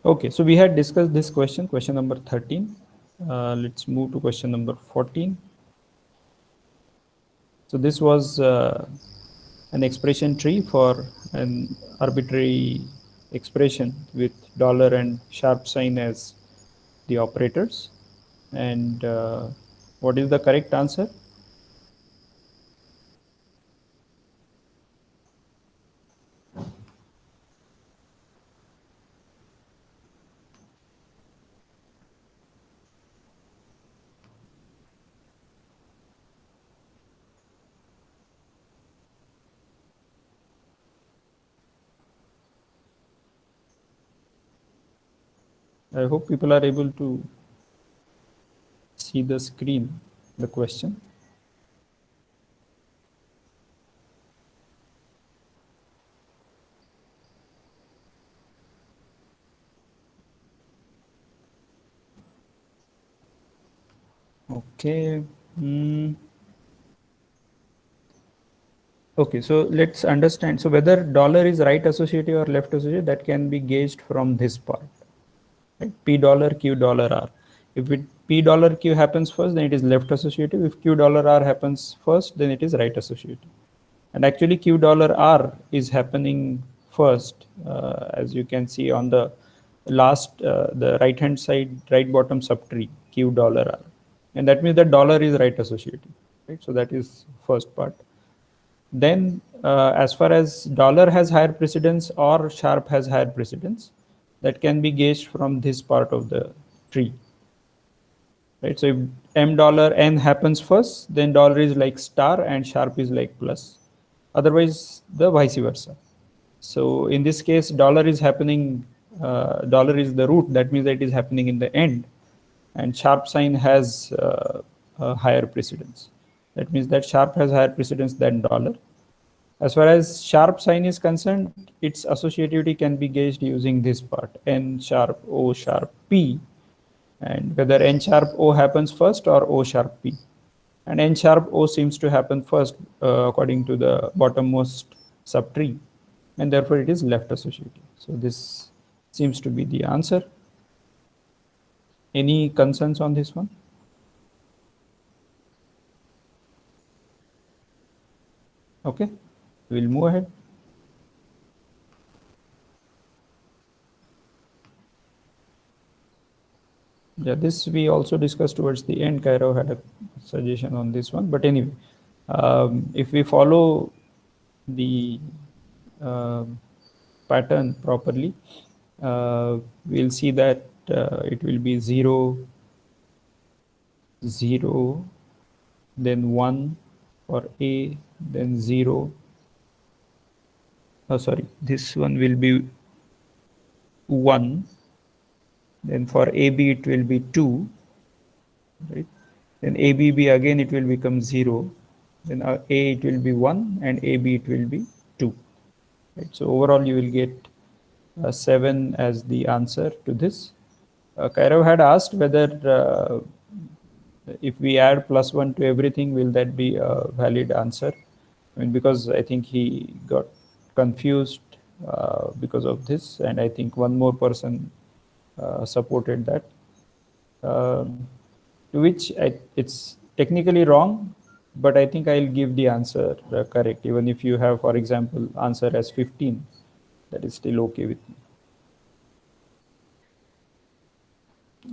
Okay, so we had discussed this question number 13. Let's move to question number 14. So this was an expression tree for an arbitrary expression with dollar and sharp sign as the operators. And what is the correct answer? I hope people are able to see the screen, the question. Okay. Okay, so let's understand. So whether dollar is right associative or left associative, that can be gauged from this part. Right? P dollar, Q dollar R. If it P dollar Q happens first, then it is left associative. If Q dollar R happens first, then it is right associative. And actually Q dollar R is happening first, as you can see on the last, the right hand side, right bottom subtree, Q dollar R. And that means that dollar is right associative. Right? So that is first part. Then as far as dollar has higher precedence or sharp has higher precedence, that can be gauged from this part of the tree. Right? So if M dollar N happens first, then dollar is like star and sharp is like plus. Otherwise, the vice versa. So in this case, dollar is happening, dollar is the root. That means that it is happening in the end. And sharp sign has a higher precedence. That means that sharp has higher precedence than dollar. As far as sharp sign is concerned, its associativity can be gauged using this part, N sharp, O sharp, P, and whether N sharp O happens first or O sharp P. And N sharp O seems to happen first according to the bottommost subtree, and therefore it is left associative. So this seems to be the answer. Any concerns on this one? Okay, we'll move ahead. Yeah, this we also discussed towards the end. Cairo had a suggestion on this one, but anyway, if we follow the pattern properly, we'll see that it will be 0, 0, then 1 for A, then 0. Oh, sorry, this one will be 1. Then for AB it will be 2, right? Then ABB again it will become 0. Then A it will be 1 and AB it will be 2. Right? So overall you will get 7 as the answer to this. Kairav had asked whether if we add +1 to everything, will that be a valid answer? I mean, because I think he got confused because of this, and I think one more person supported that. To which it's technically wrong, but I think I'll give the answer correct. Even if you have, for example, answer as 15, that is still okay with me.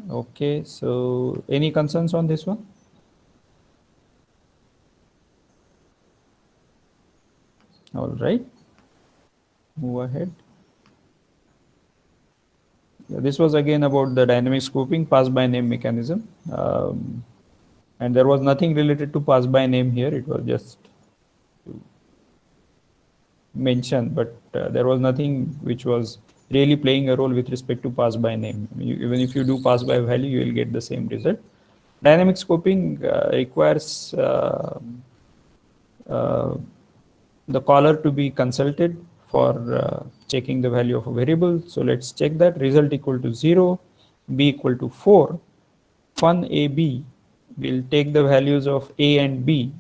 Okay, so any concerns on this one? All right, move ahead. Yeah, this was again about the dynamic scoping pass by name mechanism. And there was nothing related to pass by name here. It was just to mention, but there was nothing which was really playing a role with respect to pass by name. I mean, even if you do pass by value, you will get the same result. Dynamic scoping requires the caller to be consulted for checking the value of a variable. So let's check that. Result equal to 0, b equal to 4. Fun AB will take the values of A and B.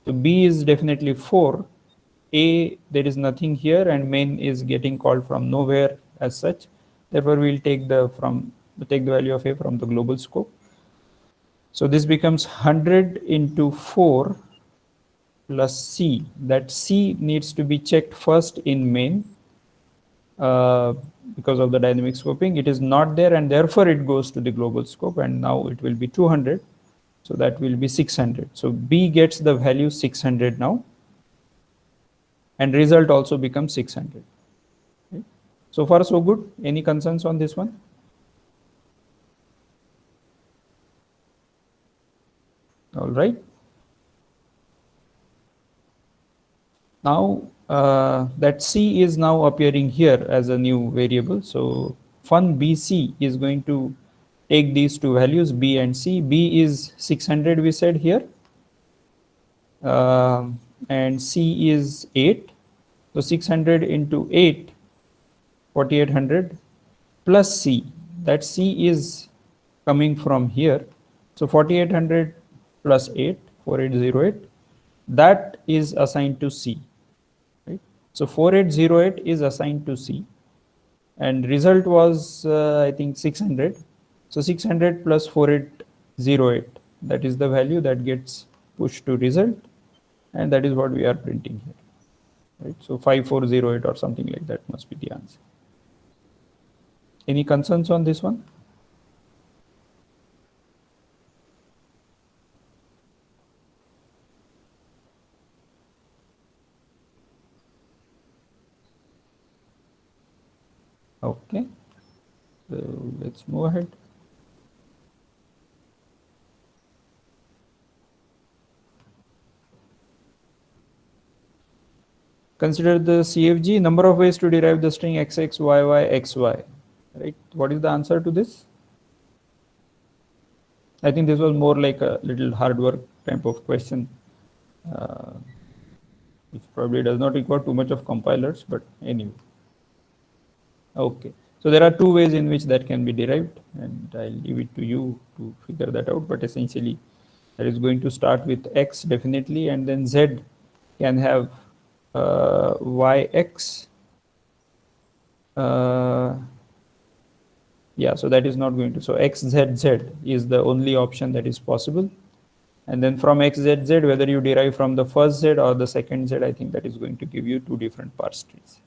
So B is definitely 4. A, there is nothing here, and main is getting called from nowhere as such. Therefore, we'll take the value of A from the global scope. So this becomes 100 into 4 plus C. That C needs to be checked first in main because of the dynamic scoping. It is not there, and therefore it goes to the global scope, and now it will be 200. So that will be 600. So B gets the value 600 now, and result also becomes 600. Okay. So far so good. Any concerns on this one? All right. Now that C is now appearing here as a new variable. So fun BC is going to take these two values, B and C. B is 600 we said here, and C is 8. So 600 into 8, 4800 plus C. That C is coming from here. So 4800 plus 8, 4808, that is assigned to C. Right? So 4808 is assigned to C, and result was I think 600. So 600 plus 4808, that is the value that gets pushed to result, and that is what we are printing here. Right? So 5408 or something like that must be the answer. Any concerns on this one? Okay, so let's move ahead. Consider the CFG, number of ways to derive the string XX, YY, XY. Right? What is the answer to this? I think this was more like a little hard work type of question, which probably does not require too much of compilers, but anyway. Okay, so there are two ways in which that can be derived, and I'll leave it to you to figure that out. But essentially, that is going to start with X definitely, and then Z can have YX. Yeah, so that is not going to. So XZZ is the only option that is possible. And then from XZZ, whether you derive from the first Z or the second Z, I think that is going to give you two different parse trees.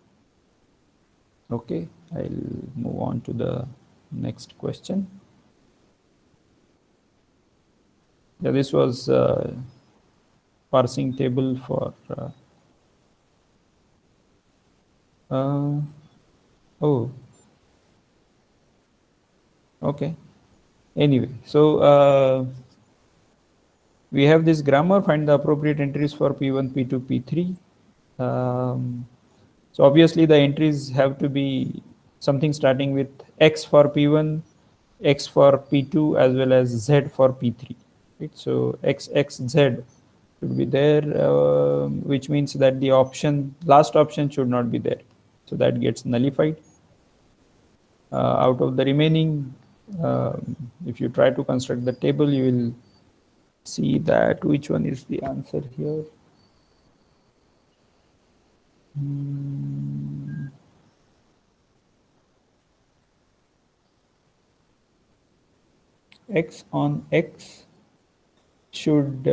Okay, I'll move on to the next question. Yeah, this was parsing table for oh, okay. Anyway, so we have this grammar, find the appropriate entries for P1, P2, P3. So obviously the entries have to be something starting with X for P1, X for P2, as well as Z for P3. Right? So X, X, Z should be there, which means that the last option should not be there. So that gets nullified. Out of the remaining, if you try to construct the table, you will see that which one is the answer here. X on X should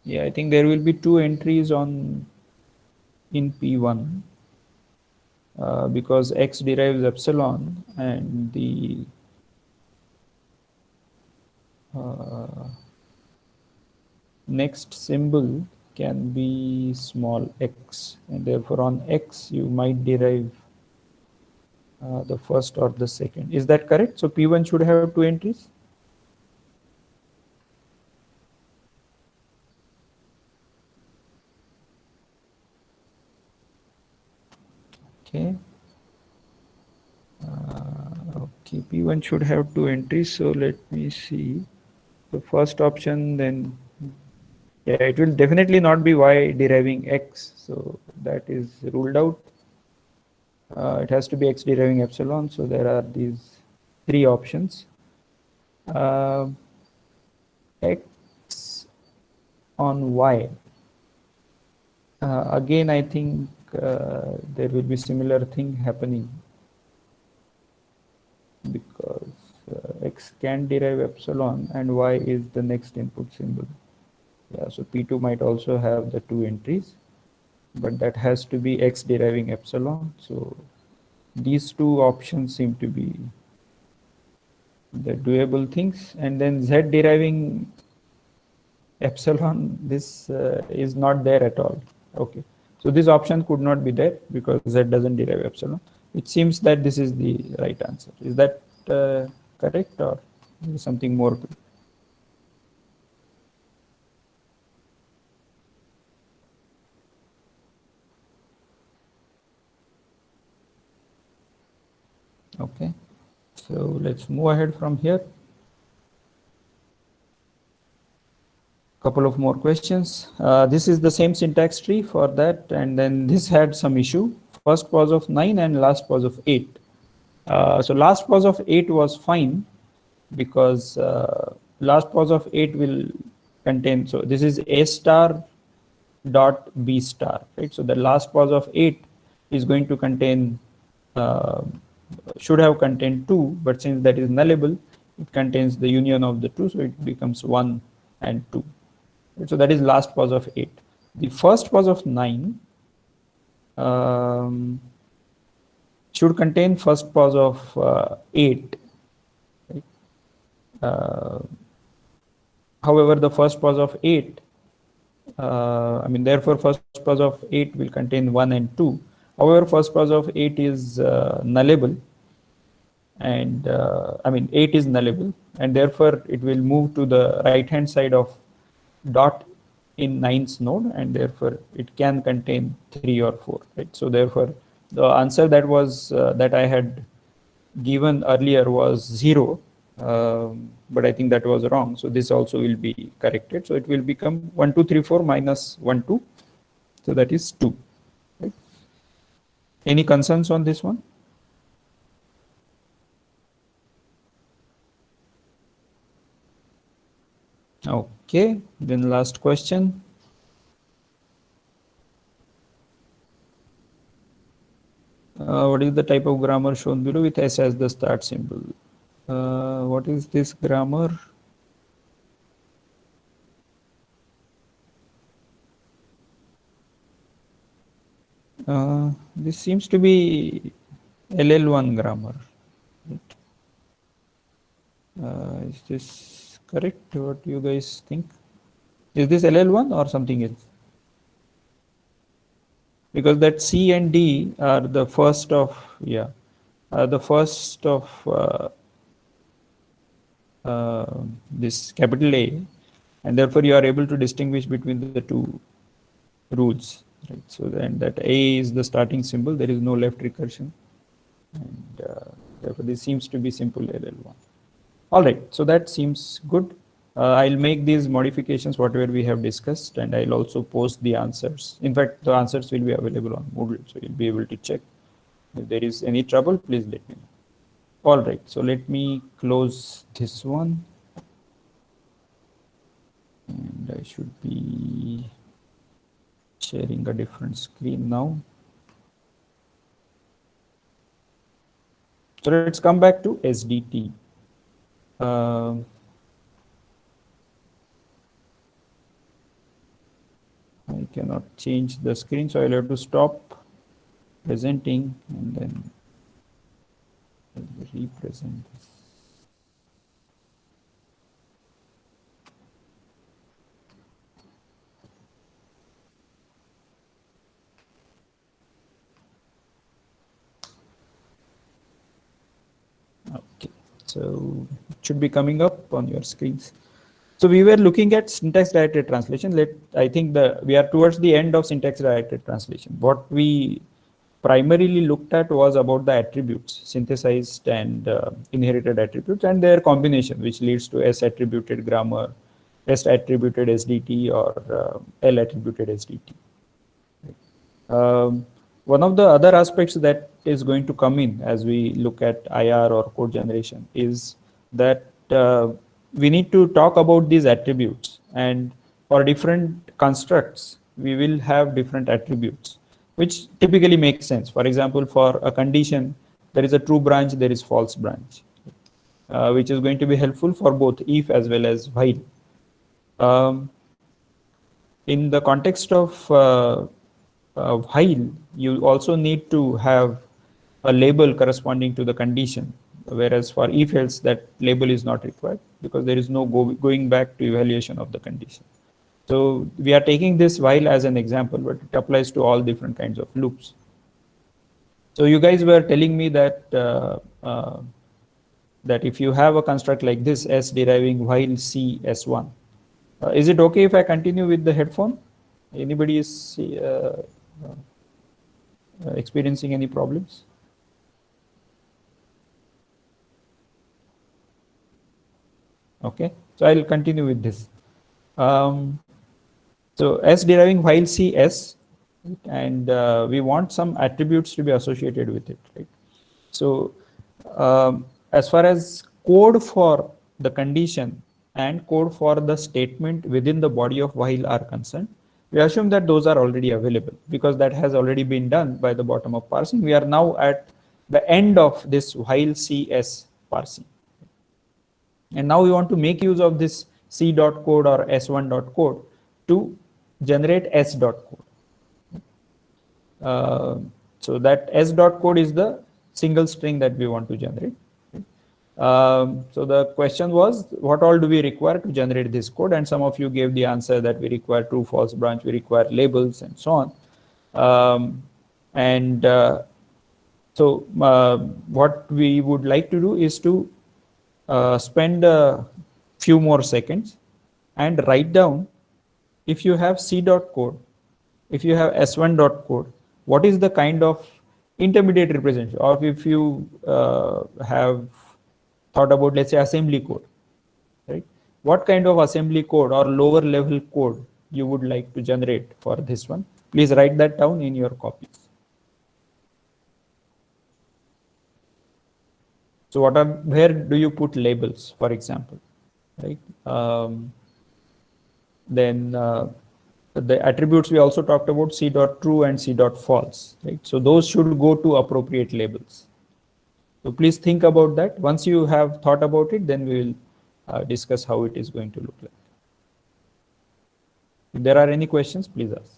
yeah, I think there will be two entries in P1 because X derives epsilon, and the next symbol can be small x, and therefore on X you might derive the first or the second. Is that correct? So P1 should have two entries. Okay. Okay, P1 should have two entries. So let me see the first option. Then yeah, it will definitely not be Y deriving X. So that is ruled out. It has to be x deriving epsilon. So there are these three options. X on y. Again, I think there will be similar thing happening, because x can derive epsilon and y is the next input symbol. Yeah, so P2 might also have the two entries, but that has to be x deriving epsilon. So these two options seem to be the doable things. And then z deriving epsilon, this is not there at all. Okay, so this option could not be there because z doesn't derive epsilon. It seems that this is the right answer. Is that correct, or is something more? Okay, so let's move ahead from here. Couple of more questions. This is the same syntax tree for that, and then this had some issue. First pause of 9 and last pause of 8. So last pause of 8 was fine, because last pause of 8 will contain, so this is a star dot b star, right? So the last pause of 8 is going to contain, should have contained 2, but since that is nullable, it contains the union of the two, so it becomes 1 and 2. So that is last pause of 8. The first pause of 9 should contain first pause of 8. Right? However, the first pause of 8, therefore first pause of 8 will contain 1 and 2. However, first pause of 8 is nullable, and 8 is nullable, and therefore it will move to the right hand side of dot in 9th node, and therefore it can contain 3 or 4, right? So therefore the answer that was that I had given earlier was 0, but I think that was wrong, so this also will be corrected. So it will become 1 2 3 4 minus 1 2, so that is 2, right? Any concerns on this one? Okay, then last question. What is the type of grammar shown below with S as the start symbol? What is this grammar? This seems to be LL1 grammar. Is this correct? What do you guys think? Is this LL1 or something else? Because that C and D are the first of, yeah, the first of this capital A, and therefore you are able to distinguish between the two rules, right? So then that A is the starting symbol, there is no left recursion, and therefore this seems to be simple LL1. All right, so that seems good. I'll make these modifications whatever we have discussed, and I'll also post the answers. In fact, the answers will be available on Moodle, so you'll be able to check. If there is any trouble, please let me know. All right, so let me close this one, and I should be sharing a different screen now. So let's come back to SDT. I cannot change the screen, so I'll have to stop presenting and then represent this. Okay, so it should be coming up on your screens. So we were looking at syntax directed translation. I think we are towards the end of syntax directed translation. What we primarily looked at was about the attributes, synthesized and inherited attributes, and their combination, which leads to S attributed grammar, S attributed SDT, or L attributed SDT. One of the other aspects that is going to come in as we look at IR or code generation is that we need to talk about these attributes, and for different constructs we will have different attributes which typically makes sense. For example, for a condition there is a true branch, there is false branch, which is going to be helpful for both if as well as while. In the context of while, you also need to have a label corresponding to the condition, whereas for if else that label is not required because there is no going back to evaluation of the condition. So we are taking this while as an example, but it applies to all different kinds of loops. So you guys were telling me that that if you have a construct like this, S deriving while C S1, is it okay if I continue with the headphone? Anybody is experiencing any problems? Okay, so I'll continue with this. So S deriving while C S, and we want some attributes to be associated with it, right? So as far as code for the condition and code for the statement within the body of while are concerned, we assume that those are already available because that has already been done by the bottom up parsing. We are now at the end of this while CS parsing. And now we want to make use of this C dot code or S1 dot code to generate S dot code. So that S dot code is the single string that we want to generate. So the question was, what all do we require to generate this code? And some of you gave the answer that we require true, false branch, we require labels and so on. So what we would like to do is to spend a few more seconds and write down, if you have C dot code, if you have S1 dot code, what is the kind of intermediate representation, or if you have thought about, let's say, assembly code, right? What kind of assembly code or lower level code you would like to generate for this one? Please write that down in your copies. So where do you put labels, for example, right? Then the attributes we also talked about, C dot true and C dot false, right? So those should go to appropriate labels. So please think about that. Once you have thought about it, then we will discuss how it is going to look like. If there are any questions, please ask.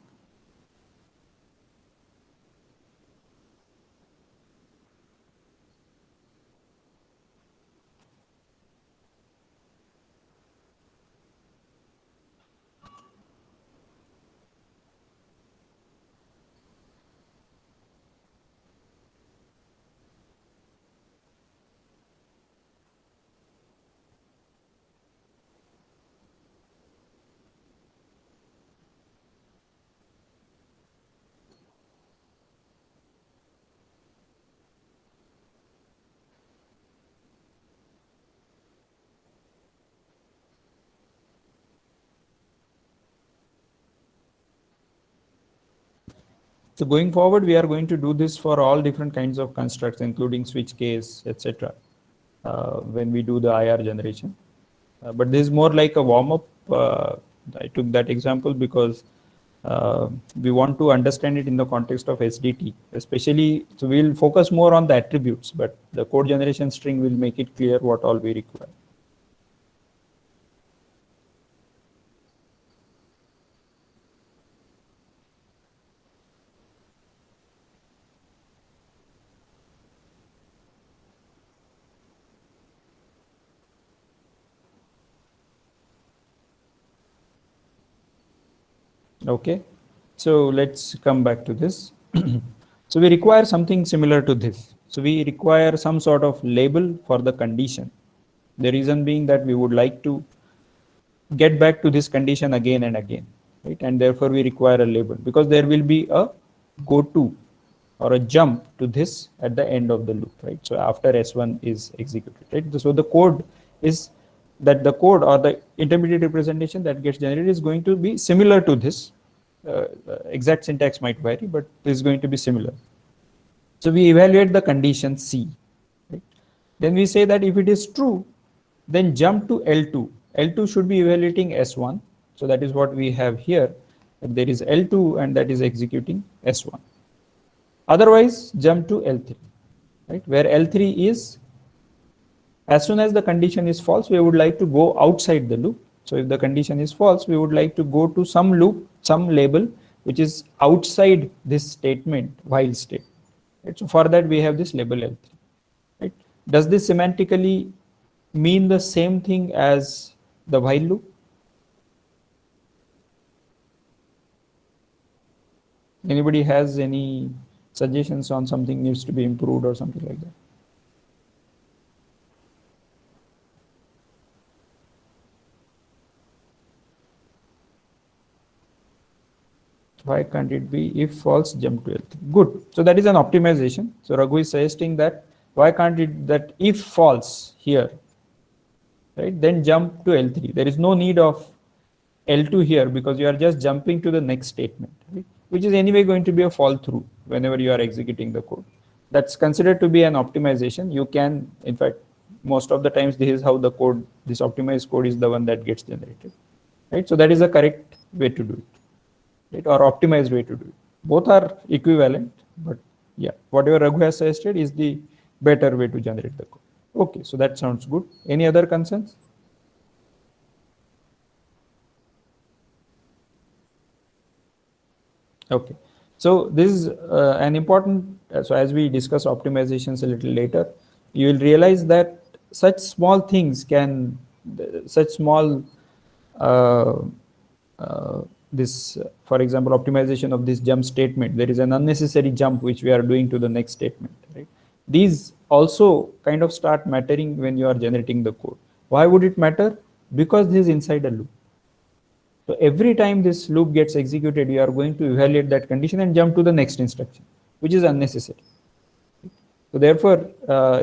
So going forward, we are going to do this for all different kinds of constructs, including switch case, etc. When we do the IR generation. But this is more like a warm-up. I took that example because we want to understand it in the context of SDT, especially. So we'll focus more on the attributes, but the code generation string will make it clear what all we require. Okay, so let's come back to this. So we require something similar to this. So we require some sort of label for the condition. The reason being that we would like to get back to this condition again and again, right? And therefore we require a label because there will be a go to or a jump to this at the end of the loop, right? So after S1 is executed, right? So the code is that the code or the intermediate representation that gets generated is going to be similar to this, exact syntax might vary, but this is going to be similar. So we evaluate the condition C. Right? Then we say that if it is true, then jump to L2. L2 should be evaluating S1. So that is what we have here. There is L2 and that is executing S1. Otherwise, jump to L3, right? Where L3 is, as soon as the condition is false, we would like to go outside the loop. So if the condition is false, we would like to go to some loop, some label, which is outside this statement, while state. Right? So for that, we have this label L3. Right? Does this semantically mean the same thing as the while loop? Anybody has any suggestions on something needs to be improved or something like that? Why can't it be if false, jump to L3? Good. So that is an optimization. So Raghu is suggesting that why can't it that if false here, right, then jump to L3. There is no need of L2 here because you are just jumping to the next statement, right, which is anyway going to be a fall through whenever you are executing the code. That's considered to be an optimization. You can, in fact, most of the times this is how the code, this optimized code is the one that gets generated, right? So that is the correct way to do it. Right, or optimized way to do it. Both are equivalent, but yeah, whatever Raghu has suggested is the better way to generate the code. Okay, so that sounds good. Any other concerns? Okay, so this is an important, so as we discuss optimizations a little later, you will realize that such small things can, such small this, for example, optimization of this jump statement, there is an unnecessary jump which we are doing to the next statement, right? These also kind of start mattering when you are generating the code. Why would it matter? Because this is inside a loop. So every time this loop gets executed, you are going to evaluate that condition and jump to the next instruction, which is unnecessary. So therefore,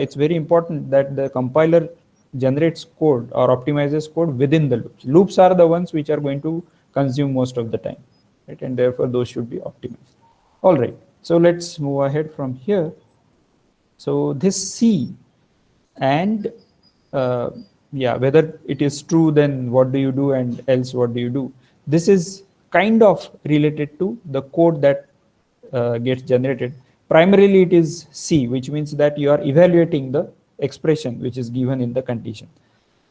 it's very important that the compiler generates code or optimizes code within the loops. Loops are the ones which are going to consume most of the time, right? And therefore those should be optimized. All right, so let's move ahead from here. So this C and yeah, whether it is true, then what do you do, and else what do you do? This is kind of related to the code that gets generated. Primarily it is C, which means that you are evaluating the expression which is given in the condition,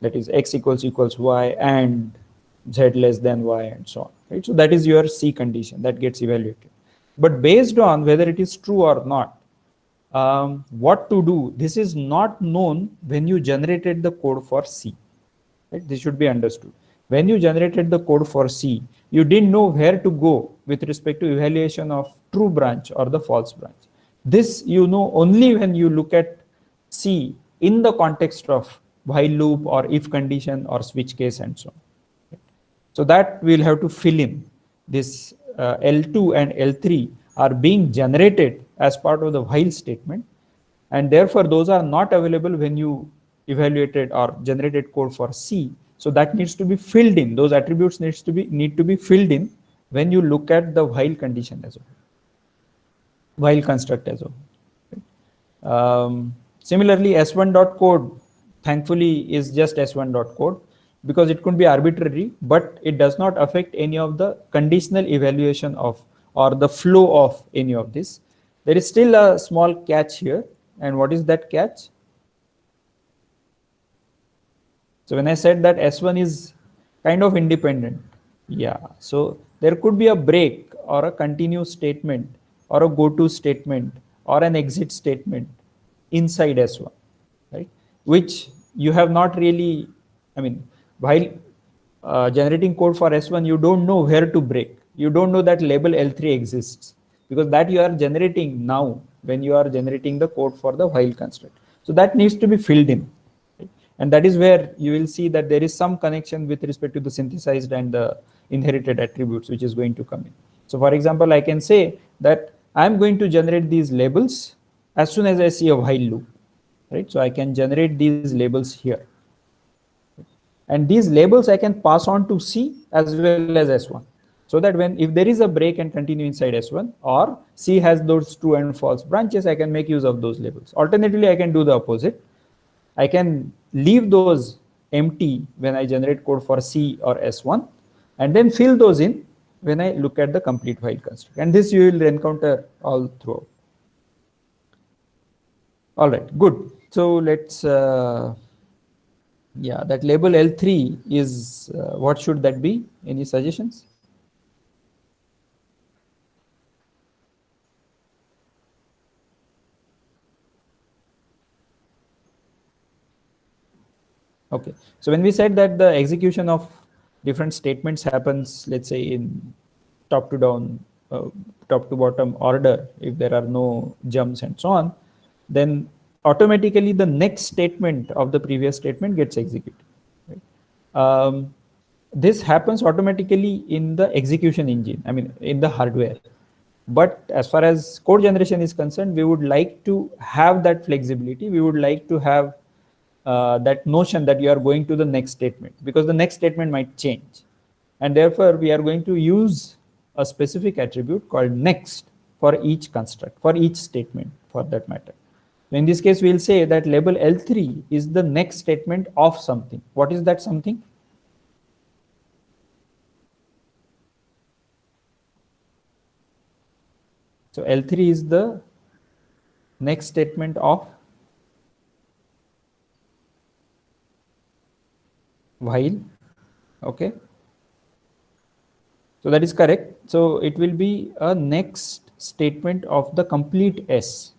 that is x equals y and z less than y and so on, right? So that is your C condition that gets evaluated. But based on whether it is true or not, what to do, this is not known when you generated the code for C, right? This should be understood. When you generated the code for C, you didn't know where to go with respect to evaluation of true branch or the false branch. This you know only when you look at C in the context of while loop or if condition or switch case and so on. So that we'll have to fill in. This L2 and L3 are being generated as part of the while statement, and therefore those are not available when you evaluated or generated code for C. So that needs to be filled in. Those attributes need to be filled in when you look at the while condition as a whole, while construct as a whole. Similarly, S1.code thankfully is just S1.code because it could be arbitrary, but it does not affect any of the conditional evaluation of or the flow of any of this. There is still a small catch here. And what is that catch? So when I said that S1 is kind of independent, yeah, so there could be a break or a continue statement or a go to statement or an exit statement inside S1, right? Which you have not really, I mean, while generating code for S1, you don't know where to break. You don't know that label L3 exists because that you are generating now when you are generating the code for the while construct. So that needs to be filled in. Right? And that is where you will see that there is some connection with respect to the synthesized and the inherited attributes which is going to come in. So for example, I can say that I'm going to generate these labels as soon as I see a while loop, right? So I can generate these labels here. And these labels I can pass on to C as well as S1. So that when, if there is a break and continue inside S1, or C has those true and false branches, I can make use of those labels. Alternatively, I can do the opposite. I can leave those empty when I generate code for C or S1, and then fill those in when I look at the complete while construct. And this you will encounter all throughout. All right, good. So let's, yeah, that label L3 is, what should that be? Any suggestions? Okay, so when we said that the execution of different statements happens, let's say in top to down, top to bottom order, if there are no jumps and so on, then automatically the next statement of the previous statement gets executed. Right? This happens automatically in the execution engine, I mean in the hardware. But as far as code generation is concerned, we would like to have that flexibility. We would like to have that notion that you are going to the next statement, because the next statement might change. And therefore, we are going to use a specific attribute called next for each construct, for each statement for that matter. In this case, we'll say that label L3 is the next statement of something. What is that something? So L3 is the next statement of while. Okay. So that is correct. So it will be a next statement of the complete S.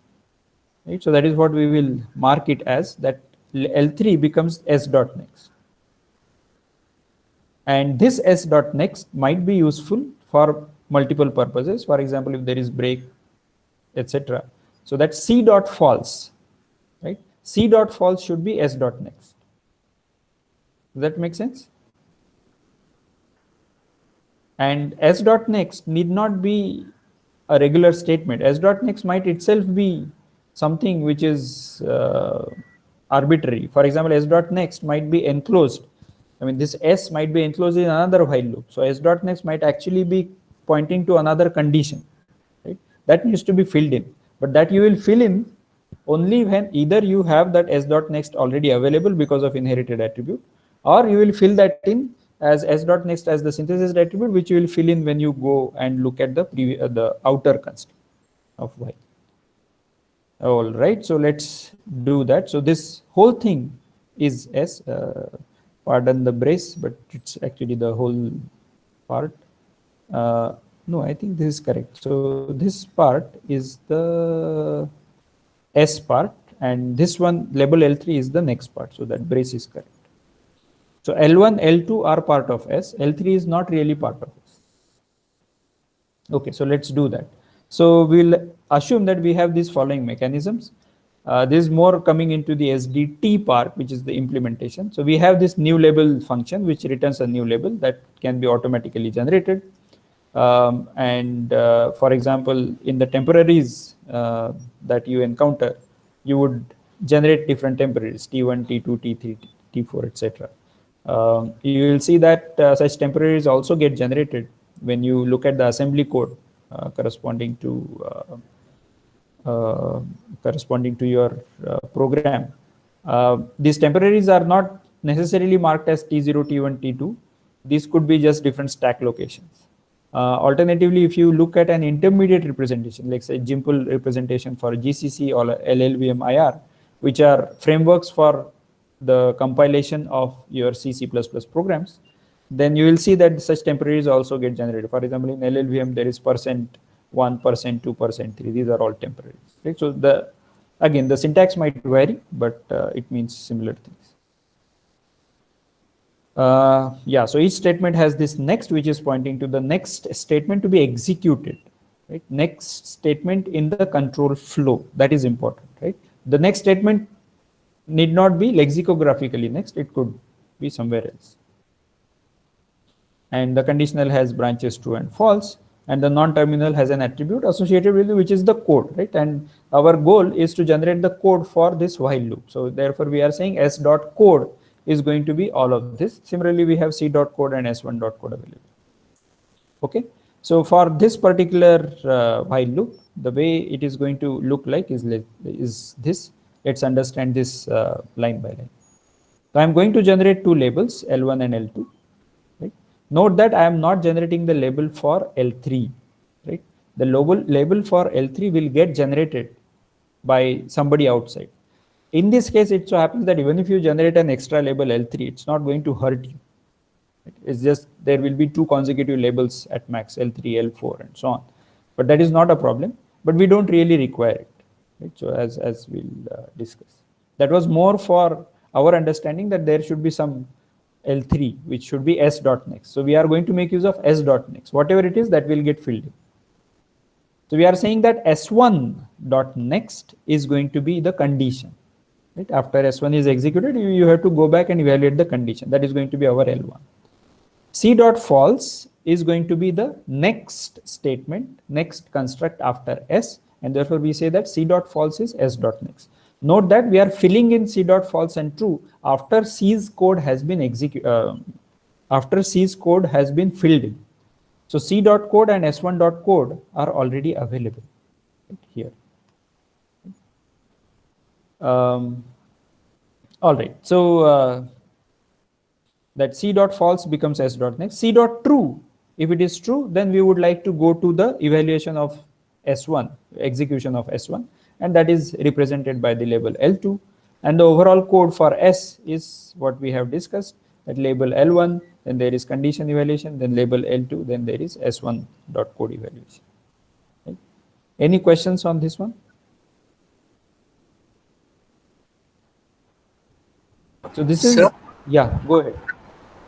Right? So that is what we will mark it as, that L3 becomes S dot next. And this S dot next might be useful for multiple purposes. For example, if there is break, etc. So that C dot false, right? C dot false should be S dot next. Does that make sense? And S dot next need not be a regular statement. S dot next might itself be something which is arbitrary. For example, S dot next might be enclosed. I mean, this S might be enclosed in another while loop. So S dot next might actually be pointing to another condition, right? That needs to be filled in. But that you will fill in only when either you have that S dot next already available because of inherited attribute, or you will fill that in as S dot next as the synthesis attribute, which you will fill in when you go and look at the outer construct of while. All right, so let's do that. So this whole thing is S. Pardon the brace, but it's actually the whole part. No, I think this is correct. So this part is the S part, and this one label L3 is the next part. So that brace is correct. So L1, L2 are part of S. L3 is not really part of S. Okay, so let's do that. So we'll assume that we have these following mechanisms. This is more coming into the SDT part, which is the implementation. So we have this new label function, which returns a new label that can be automatically generated. For example, in the temporaries that you encounter, you would generate different temporaries, T1, T2, T3, T4, etc. You will see that such temporaries also get generated when you look at the assembly code corresponding to your program. These temporaries are not necessarily marked as T0, T1, T2. These could be just different stack locations. Alternatively, if you look at an intermediate representation, like say Jimple representation for GCC or LLVM IR, which are frameworks for the compilation of your C++ programs, then you will see that such temporaries also get generated. For example, in LLVM, there is %1, %2, %3. These are all temporaries. Right? So again, the syntax might vary, but it means similar things. Yeah, so each statement has this next, which is pointing to the next statement to be executed. Right? Next statement in the control flow. That is important. Right? The next statement need not be lexicographically next. It could be somewhere else. And the conditional has branches true and false, and the non-terminal has an attribute associated with it, which is the code, right? And our goal is to generate the code for this while loop. So therefore, we are saying s.code is going to be all of this. Similarly, we have c.code and s1.code available. Okay. So for this particular while loop, the way it is going to look like is this. Let's understand this line by line. So I'm going to generate two labels, L1 and L2. Right? Note that I am not generating the label for L3. Right? The label for L3 will get generated by somebody outside. In this case, it so happens that even if you generate an extra label L3, it's not going to hurt you. It's just there will be two consecutive labels at max, L3, L4, and so on. But that is not a problem. But we don't really require it. Right? So as we'll discuss, that was more for our understanding that there should be some L3 which should be s.next. So we are going to make use of s.next. Whatever it is, that will get filled in. So we are saying that s1.next is going to be the condition. Right? After s1 is executed, you have to go back and evaluate the condition. That is going to be our L1. C.false is going to be the next statement, next construct after S, and therefore we say that C.false is S.next. Note that we are filling in C.false and true after C's code has been after C's code has been filled in. So C.code and S1.code are already available here. All right. So that C.false becomes S.next. C.true, if it is true, then we would like to go to the evaluation of S1, execution of S1, and that is represented by the label L2. And the overall code for S is what we have discussed, that label L1, then there is condition evaluation, then label L2, then there is S1.code evaluation. Right? Any questions on this one? So this is, yeah, go ahead.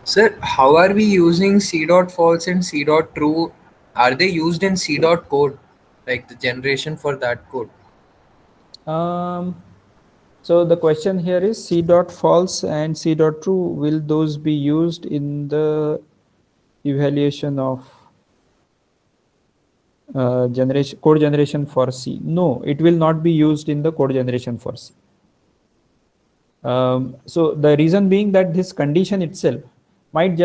Sir, how are we using C.false and C.true? Are they used in C.code, like the generation for that code? So the question here is C.false and C.true, will those be used in the evaluation of code generation for C? No, it will not be used in the code generation for C. So the reason being that this condition itself might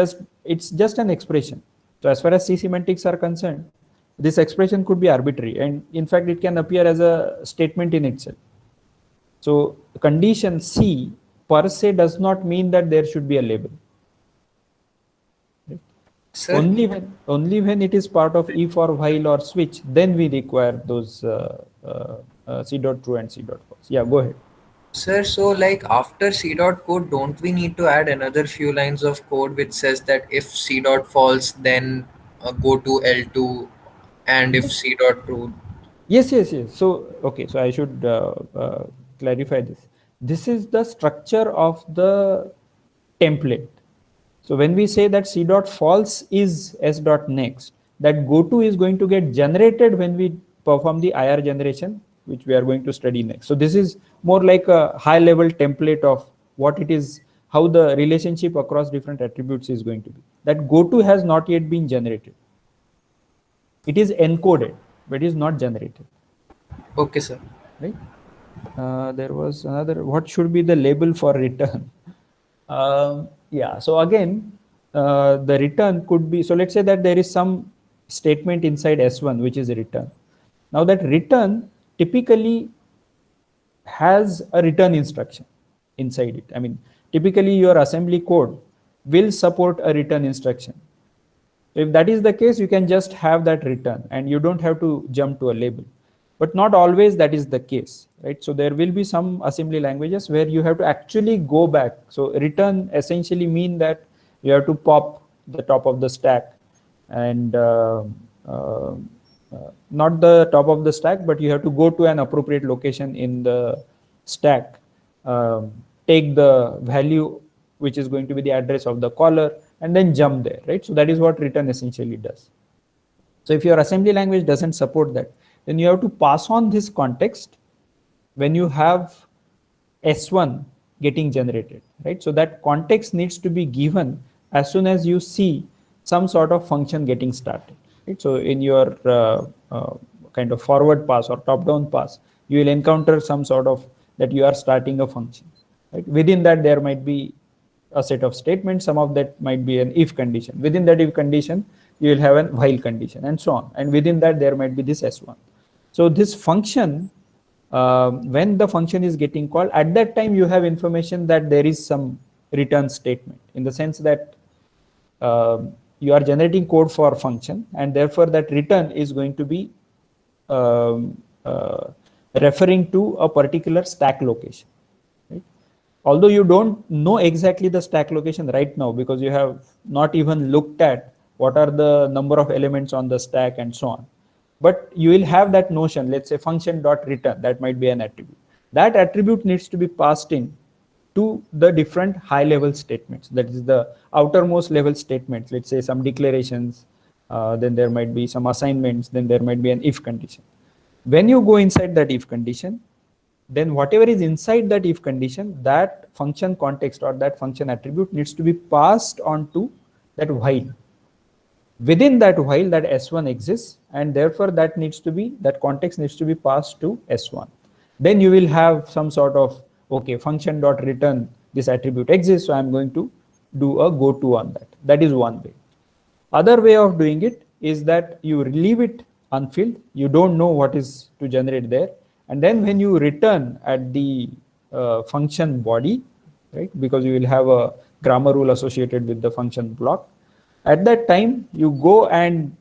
it's just an expression. So as far as C semantics are concerned, this expression could be arbitrary, and in fact it can appear as a statement in itself. So condition C per se does not mean that there should be a label. Right? Only when it is part of if or while or switch, then we require those C.true and C.false. Yeah, go ahead. Sir, so like after C.code, don't we need to add another few lines of code which says that if C.false, then go to L2, and if C.true? Yes. So, okay, so I should clarify this. This is the structure of the template. So when we say that C.false is S.next, that goto is going to get generated when we perform the IR generation, which we are going to study next. So this is more like a high level template of what it is, how the relationship across different attributes is going to be. That goto has not yet been generated. It is encoded, but it is not generated. Okay, sir. Right? There was another, what should be the label for return? Yeah, so again, the return could be, so let's say that there is some statement inside S1 which is a return. Now that return typically has a return instruction inside it. I mean, typically your assembly code will support a return instruction. If that is the case, you can just have that return and you don't have to jump to a label. But not always that is the case, right? So there will be some assembly languages where you have to actually go back. So return essentially mean that you have to pop the top of the stack and not the top of the stack, but you have to go to an appropriate location in the stack, take the value which is going to be the address of the caller, and then jump there, right? So that is what return essentially does. So if your assembly language doesn't support that, then you have to pass on this context when you have S1 getting generated, right? So that context needs to be given as soon as you see some sort of function getting started, right? So in your kind of forward pass or top-down pass, you will encounter some sort of that you are starting a function, right? Within that, there might be a set of statements. Some of that might be an if condition. Within that if condition, you will have a while condition and so on. And within that, there might be this S1. So this function, when the function is getting called, at that time you have information that there is some return statement, in the sense that you are generating code for function, and therefore that return is going to be um, uh, referring to a particular stack location. Right? Although you don't know exactly the stack location right now, because you have not even looked at what are the number of elements on the stack and so on, but you will have that notion. Let's say function dot return, that might be an attribute. That attribute needs to be passed in to the different high level statements, that is the outermost level statements. Let's say some declarations, then there might be some assignments, then there might be an if condition. When you go inside that if condition, then whatever is inside that if condition, that function context or that function attribute needs to be passed on to that while. Within that while, that S1 exists, and therefore that context needs to be passed to S1. Then you will have some sort of, okay, function dot return, this attribute exists, so I'm going to do a goto on that. That is one way. Other way of doing it is that you leave it unfilled, you don't know what is to generate there, and then when you return at the function body, right, because you will have a grammar rule associated with the function block, at that time you go and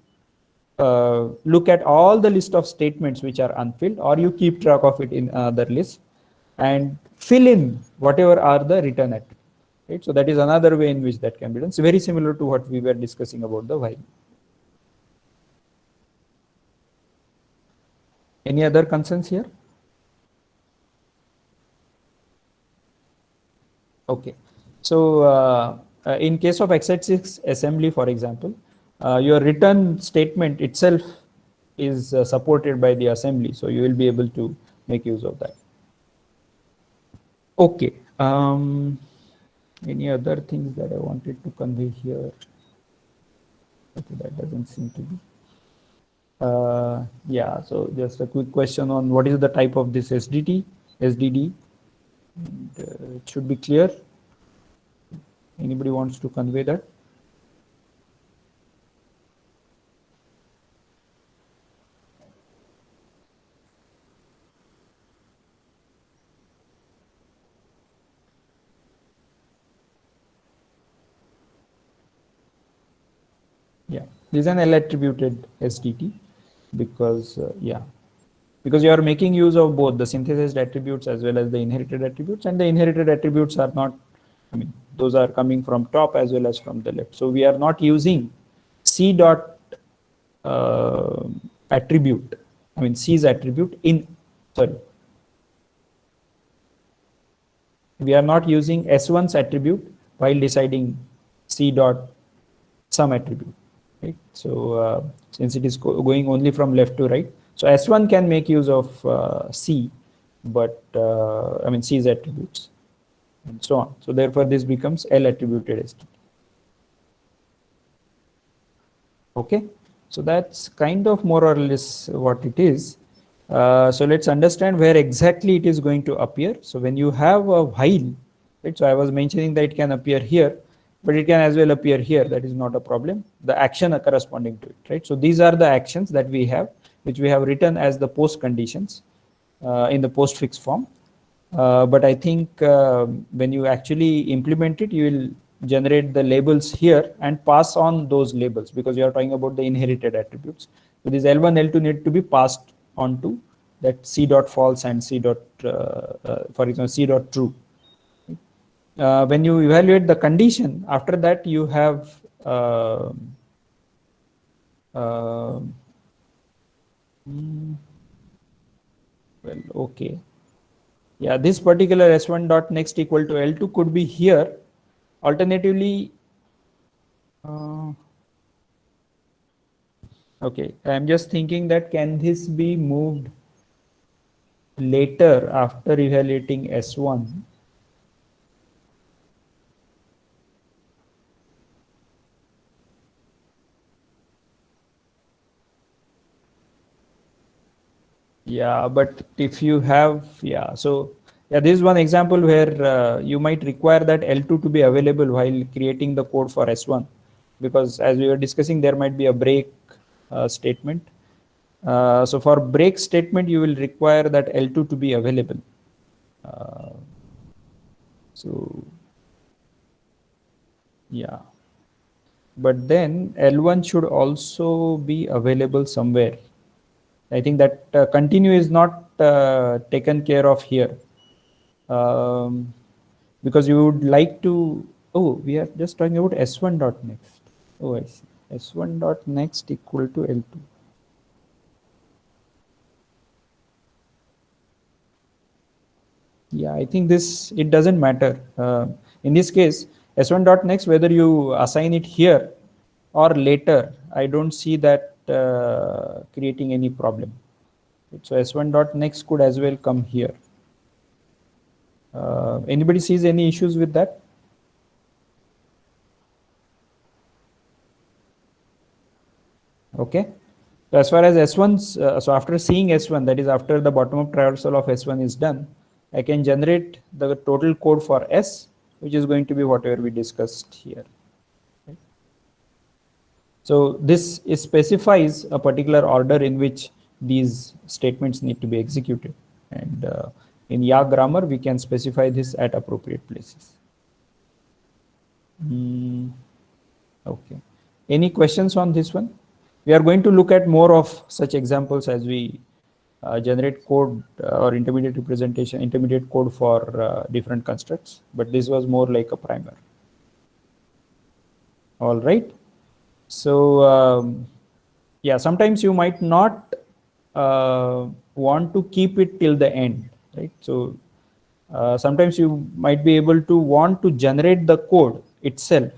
look at all the list of statements which are unfilled, or you keep track of it in another list and fill in whatever are the return attributes. Right? So that is another way in which that can be done. It's very similar to what we were discussing about the while. Any other concerns here? Okay. So in case of x86 assembly, for example, your return statement itself is supported by the assembly, so you will be able to make use of that. Okay. Any other things that I wanted to convey here? Okay, that doesn't seem to be. Yeah, so just a quick question on what is the type of this SDT, SDD. And, it should be clear. Anybody wants to convey that? Yeah, this is an L attributed SDT because because you are making use of both the synthesized attributes as well as the inherited attributes, and the inherited attributes are not, I mean, those are coming from top as well as from the left. So we are not using C dot attribute, I mean C's attribute we are not using S1's attribute while deciding C dot some attribute. Right? So since it is going only from left to right, so S1 can make use of C, but I mean C's attributes and so on. So therefore this becomes L attributed SDT. Okay, so that's kind of more or less what it is. So let's understand where exactly it is going to appear. So when you have a while, right, so I was mentioning that it can appear here, but it can as well appear here. That is not a problem. The action corresponding to it, right? So these are the actions that we have, which we have written as the post conditions in the postfix form. But I think when you actually implement it, you will generate the labels here and pass on those labels, because you are talking about the inherited attributes. So these L1, L2 need to be passed on to that C dot false and C dot, for example, C dot true. When you evaluate the condition, after that you have well, okay, yeah, this particular S1 dot next equal to L2 could be here. Alternatively, okay, I'm just thinking that can this be moved later after evaluating S1? Yeah, but if you have, yeah, so yeah, this is one example where you might require that L2 to be available while creating the code for S1. because as we were discussing, there might be a break statement. So for break statement, you will require that L2 to be available. So yeah, but then L1 should also be available somewhere. I think that continue is not taken care of here, because you would like to. Oh, we are just talking about S1 dot next. Oh, I see. S1 dot next equal to L2. Yeah, I think this, it doesn't matter. In this case, S1 dot next, whether you assign it here or later, I don't see that creating any problem. So S1 dot next could as well come here. Anybody sees any issues with that? Okay. So as far as S1's, so after seeing S1, that is after the bottom up traversal of S1 is done, I can generate the total code for S, which is going to be whatever we discussed here. Right? So this specifies a particular order in which these statements need to be executed. And in YA grammar, we can specify this at appropriate places. Okay. Any questions on this one? We are going to look at more of such examples as we generate code or intermediate code for different constructs, but this was more like a primer. All right. So yeah, sometimes you might not want to keep it till the end, right? So sometimes you might be able to want to generate the code itself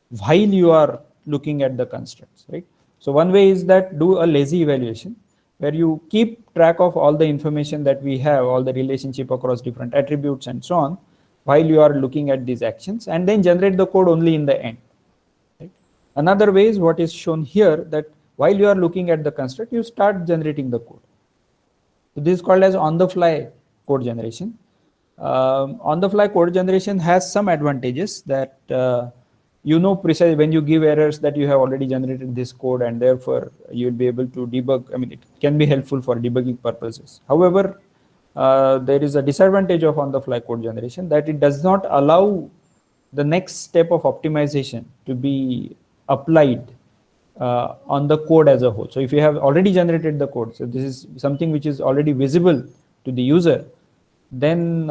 while you are looking at the constructs, right? So one way is that do a lazy evaluation where you keep track of all the information that we have, all the relationship across different attributes and so on, while you are looking at these actions, and then generate the code only in the end. Right? Another way is what is shown here, that while you are looking at the construct, you start generating the code. So this is called as on-the-fly code generation. On-the-fly code generation has some advantages that you know precisely when you give errors that you have already generated this code, and therefore you will be able to debug. I mean, it can be helpful for debugging purposes. However, there is a disadvantage of on-the-fly code generation, that it does not allow the next step of optimization to be applied on the code as a whole. So if you have already generated the code, so this is something which is already visible to the user, then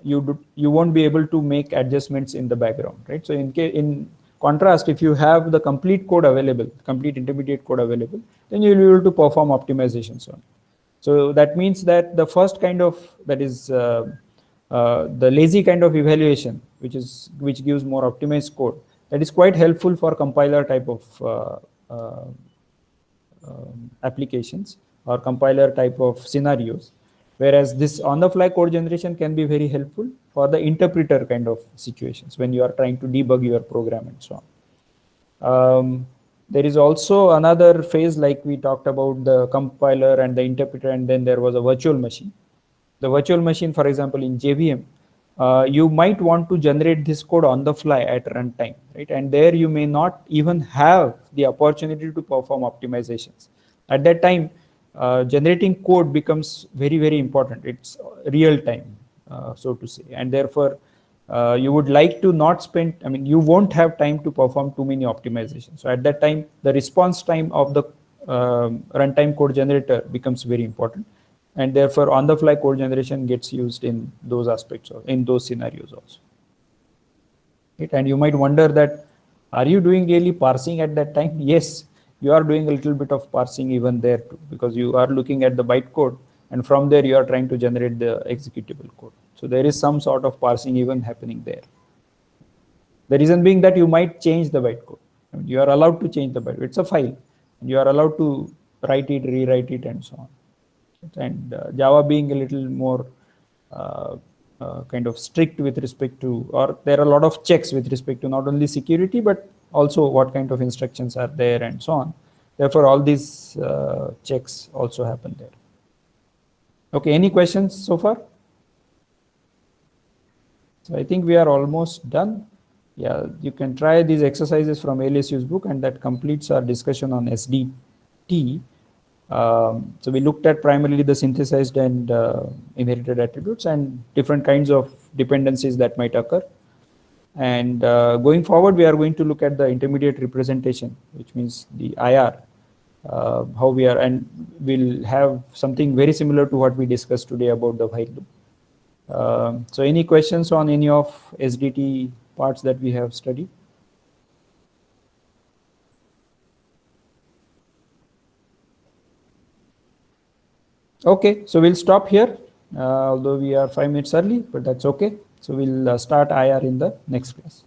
you won't be able to make adjustments in the background, right? So in contrast, if you have the complete code available, complete intermediate code available, then you will be able to perform optimizations on it. So that means that the first kind of, that is the lazy kind of evaluation, which gives more optimized code, that is quite helpful for compiler type of applications or compiler type of scenarios, whereas this on-the-fly code generation can be very helpful for the interpreter kind of situations when you are trying to debug your program and so on. There is also another phase, like we talked about the compiler and the interpreter, and then there was a virtual machine. The virtual machine, for example, in JVM, you might want to generate this code on the fly at runtime, right? And there you may not even have the opportunity to perform optimizations. At that time, generating code becomes very, very important. It's real time, so to say, and therefore you would like to not spend, I mean, you won't have time to perform too many optimizations. So at that time, the response time of the runtime code generator becomes very important, and therefore on the fly code generation gets used in those aspects, or in those scenarios also. Right? And you might wonder that, are you doing really parsing at that time? Yes, you are doing a little bit of parsing even there too, because you are looking at the bytecode, and from there you are trying to generate the executable code. So there is some sort of parsing even happening there. The reason being that you might change the bytecode. I mean, you are allowed to change the bytecode. It's a file, and you are allowed to write it, rewrite it, and so on. And Java being a little more kind of strict with respect to, or there are a lot of checks with respect to not only security, but also what kind of instructions are there and so on. Therefore, all these checks also happen there. Okay, any questions so far? So I think we are almost done. Yeah, you can try these exercises from ALSU's book, and that completes our discussion on SDT. So we looked at primarily the synthesized and inherited attributes and different kinds of dependencies that might occur. And going forward, we are going to look at the intermediate representation, which means the IR, how we are, and we'll have something very similar to what we discussed today about the while loop. So any questions on any of SDT parts that we have studied? Okay, so we'll stop here, although we are 5 minutes early, but that's okay. So we'll start IR in the next class.